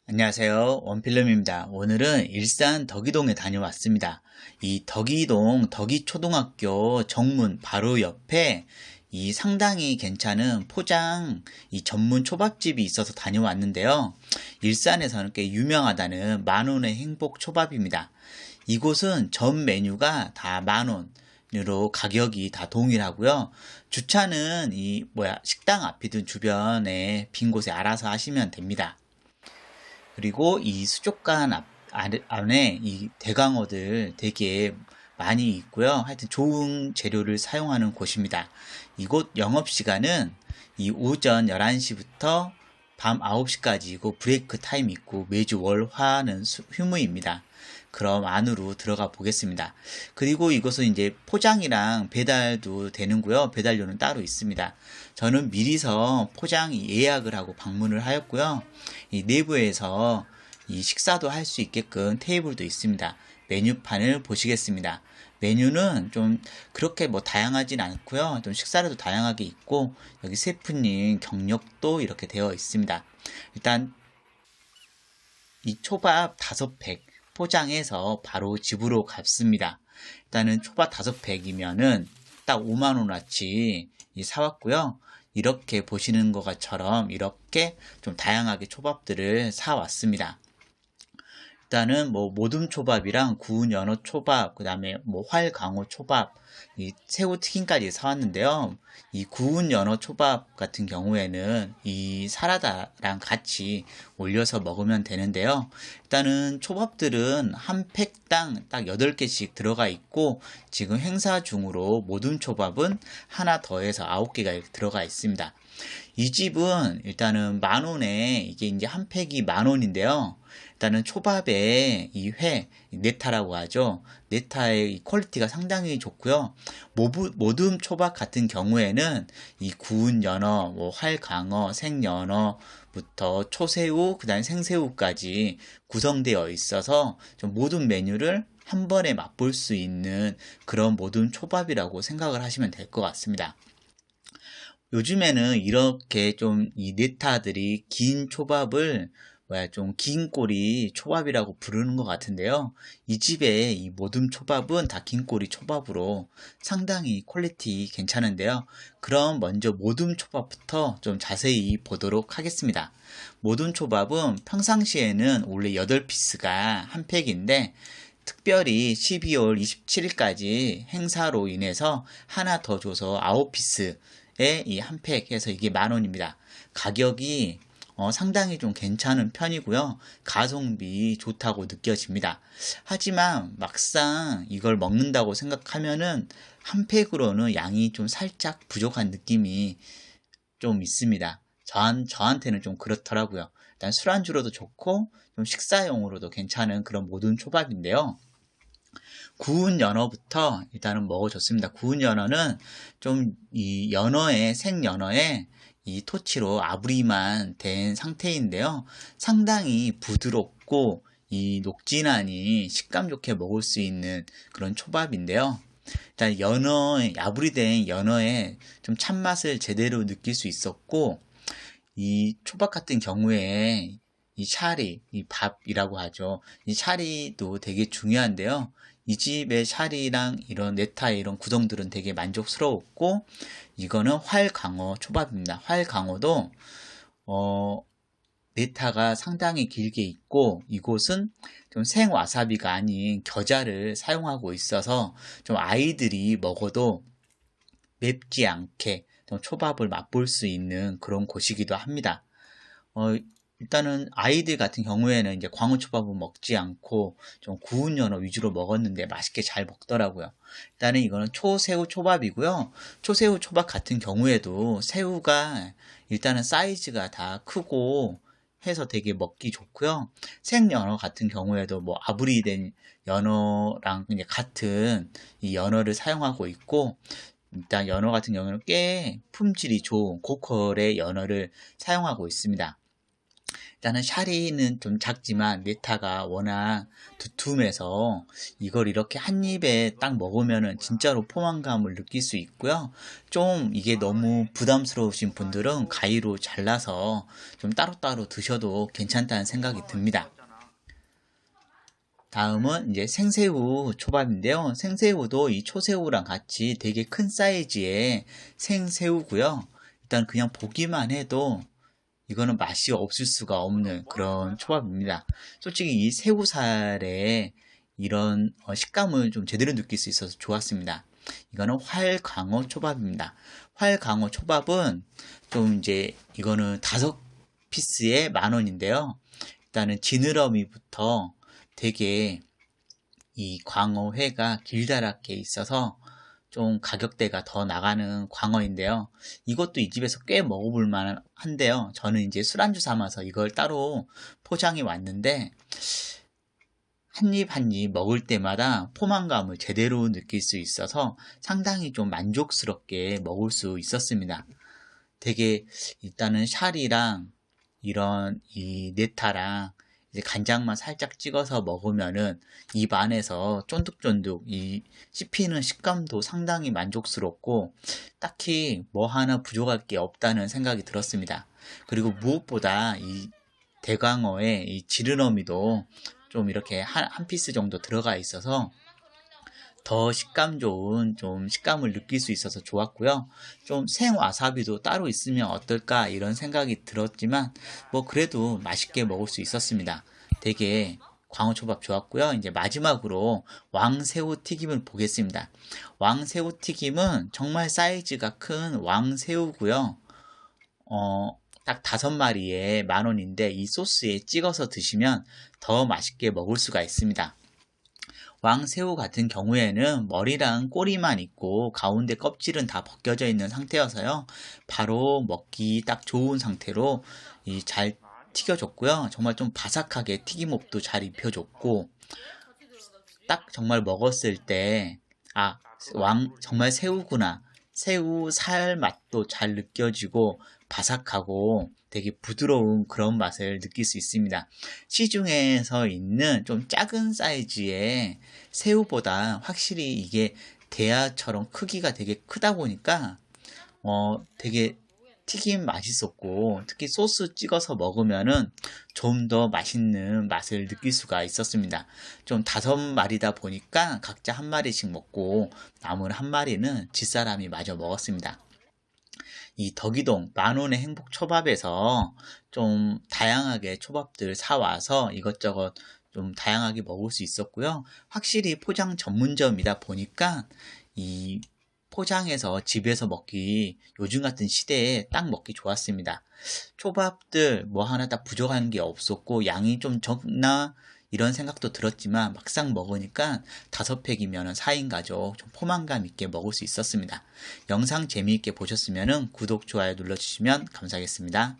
안녕하세요. 원필름입니다. 오늘은 일산 덕이동에 다녀왔습니다. 이 덕이동 덕이초등학교 정문 바로 옆에 이 상당히 괜찮은 포장 이 전문 초밥집이 있어서 다녀왔는데요. 일산에서는 꽤 유명하다는 만원의 행복 초밥입니다. 이곳은 전 메뉴가 다 만원으로 가격이 다 동일하고요. 주차는 식당 앞이든 주변에 빈 곳에 알아서 하시면 됩니다. 그리고 이 수족관 안에 이 대강어들 되게 많이 있고요. 하여튼 좋은 재료를 사용하는 곳입니다. 이곳 영업시간은 이 오전 11시부터 밤 9시까지이고 브레이크 타임 있고 매주 월, 화는 휴무입니다. 그럼 안으로 들어가 보겠습니다. 그리고 이것은 이제 포장이랑 배달도 되는고요. 배달료는 따로 있습니다. 저는 미리서 포장 예약을 하고 방문을 하였고요. 이 내부에서 이 식사도 할 수 있게끔 테이블도 있습니다. 메뉴판을 보시겠습니다. 메뉴는 좀 그렇게 다양하진 않고요. 좀 식사료도 다양하게 있고 여기 셰프님 경력도 이렇게 되어 있습니다. 일단 이 초밥 5팩 포장해서 바로 집으로 갔습니다. 일단은 초밥 5팩이면은 딱 5만원어치 사왔고요. 이렇게 보시는 것처럼 이렇게 좀 다양하게 초밥들을 사왔습니다. 일단은 모둠 초밥이랑 구운 연어 초밥, 그 다음에 활강호 초밥, 이 새우 튀김까지 사왔는데요. 이 구운 연어 초밥 같은 경우에는 이 사라다랑 같이 올려서 먹으면 되는데요. 일단은 초밥들은 한 팩당 딱 8개씩 들어가 있고, 지금 행사 중으로 모둠 초밥은 하나 더해서 9개가 들어가 있습니다. 이 집은 일단은 만원에 이게 이제 한 팩이 만원인데요. 일단은 초밥에 이 네타라고 하죠. 네타의 이 퀄리티가 상당히 좋고요. 모둠 초밥 같은 경우에는 이 구운 연어, 활강어, 생연어부터 초새우, 그다음 생새우까지 구성되어 있어서 좀 모든 메뉴를 한 번에 맛볼 수 있는 그런 모둠 초밥이라고 생각을 하시면 될 것 같습니다. 요즘에는 이렇게 좀 이 네타들이 긴 초밥을 좀 긴 꼬리 초밥이라고 부르는 것 같은데요. 이 집의 이 모둠 초밥은 다 긴 꼬리 초밥으로 상당히 퀄리티 괜찮은데요. 그럼 먼저 모둠 초밥부터 좀 자세히 보도록 하겠습니다. 모둠 초밥은 평상시에는 원래 8피스가 한 팩인데 특별히 12월 27일까지 행사로 인해서 하나 더 줘서 9피스에 이 한 팩 해서 이게 만원입니다. 가격이 상당히 좀 괜찮은 편이고요. 가성비 좋다고 느껴집니다. 하지만 막상 이걸 먹는다고 생각하면은 한 팩으로는 양이 좀 살짝 부족한 느낌이 좀 있습니다. 저한테는 좀 그렇더라고요. 일단 술안주로도 좋고 좀 식사용으로도 괜찮은 그런 모든 초밥인데요. 구운 연어부터 일단은 먹어줬습니다. 구운 연어는 좀 이 생연어에 이 토치로 아부리만 된 상태인데요. 상당히 부드럽고 이 녹진하니 식감 좋게 먹을 수 있는 그런 초밥인데요. 일단 아부리된 연어의 좀 참맛을 제대로 느낄 수 있었고, 이 초밥 같은 경우에 이 샤리, 이 밥이라고 하죠. 이 샤리도 되게 중요한데요. 이 집의 샤리랑 이런 네타의 이런 구성들은 되게 만족스러웠고, 이거는 활강어 초밥입니다. 활강어도 네타가 상당히 길게 있고, 이곳은 좀 생와사비가 아닌 겨자를 사용하고 있어서 좀 아이들이 먹어도 맵지 않게 좀 초밥을 맛볼 수 있는 그런 곳이기도 합니다. 일단은 아이들 같은 경우에는 이제 광어초밥은 먹지 않고 좀 구운 연어 위주로 먹었는데 맛있게 잘 먹더라고요. 일단은 이거는 초새우 초밥이고요. 초새우 초밥 같은 경우에도 새우가 일단은 사이즈가 다 크고 해서 되게 먹기 좋고요. 생연어 같은 경우에도 아브리된 연어랑 이제 같은 이 연어를 사용하고 있고, 일단 연어 같은 경우는 꽤 품질이 좋은 고퀄의 연어를 사용하고 있습니다. 일단은 샤리는 좀 작지만 네타가 워낙 두툼해서 이걸 이렇게 한 입에 딱 먹으면은 진짜로 포만감을 느낄 수 있고요. 좀 이게 너무 부담스러우신 분들은 가위로 잘라서 좀 따로따로 드셔도 괜찮다는 생각이 듭니다. 다음은 이제 생새우 초밥인데요. 생새우도 이 초새우랑 같이 되게 큰 사이즈의 생새우고요. 일단 그냥 보기만 해도 이거는 맛이 없을 수가 없는 그런 초밥입니다. 솔직히 이 새우살의 이런 식감을 좀 제대로 느낄 수 있어서 좋았습니다. 이거는 활강어 초밥입니다. 활강어 초밥은 좀 이제 이거는 5피스에 10,000원인데요. 일단은 지느러미부터 되게 이 광어회가 길다랗게 있어서 좀 가격대가 더 나가는 광어인데요. 이것도 이 집에서 꽤 먹어볼 만한데요. 저는 이제 술안주 삼아서 이걸 따로 포장해 왔는데 한 입 한 입 먹을 때마다 포만감을 제대로 느낄 수 있어서 상당히 좀 만족스럽게 먹을 수 있었습니다. 되게 일단은 샤리랑 이런 이 네타랑 이제 간장만 살짝 찍어서 먹으면은 입 안에서 쫀득쫀득 이 씹히는 식감도 상당히 만족스럽고 딱히 뭐 하나 부족할 게 없다는 생각이 들었습니다. 그리고 무엇보다 이 대광어의 이 지느러미도 좀 이렇게 한 피스 정도 들어가 있어서 더 식감 좋은 좀 식감을 느낄 수 있어서 좋았고요. 좀 생와사비도 따로 있으면 어떨까 이런 생각이 들었지만 뭐 그래도 맛있게 먹을 수 있었습니다. 되게 광어초밥 좋았고요. 이제 마지막으로 왕새우 튀김을 보겠습니다. 왕새우 튀김은 정말 사이즈가 큰 왕새우고요. 딱 5마리에 10,000원인데 이 소스에 찍어서 드시면 더 맛있게 먹을 수가 있습니다. 왕새우 같은 경우에는 머리랑 꼬리만 있고 가운데 껍질은 다 벗겨져 있는 상태여서요. 바로 먹기 딱 좋은 상태로 잘 튀겨줬고요. 정말 좀 바삭하게 튀김옷도 잘 입혀줬고 딱 정말 먹었을 때 정말 새우구나. 새우 살 맛도 잘 느껴지고 바삭하고 되게 부드러운 그런 맛을 느낄 수 있습니다. 시중에서 있는 좀 작은 사이즈의 새우보다 확실히 이게 대하처럼 크기가 되게 크다 보니까 되게 튀김 맛있었고 특히 소스 찍어서 먹으면은 좀 더 맛있는 맛을 느낄 수가 있었습니다. 좀 5마리다 보니까 각자 1마리씩 먹고 남은 1마리는 집사람이 마저 먹었습니다. 이 덕이동 만원의 행복 초밥에서 좀 다양하게 초밥들 사와서 이것저것 좀 다양하게 먹을 수 있었고요. 확실히 포장 전문점이다 보니까 이 포장해서 집에서 먹기 요즘 같은 시대에 딱 먹기 좋았습니다. 초밥들 뭐 하나 딱 부족한 게 없었고 양이 좀 적나 이런 생각도 들었지만 막상 먹으니까 5팩이면 4인 가족 좀 포만감 있게 먹을 수 있었습니다. 영상 재미있게 보셨으면 구독, 좋아요 눌러주시면 감사하겠습니다.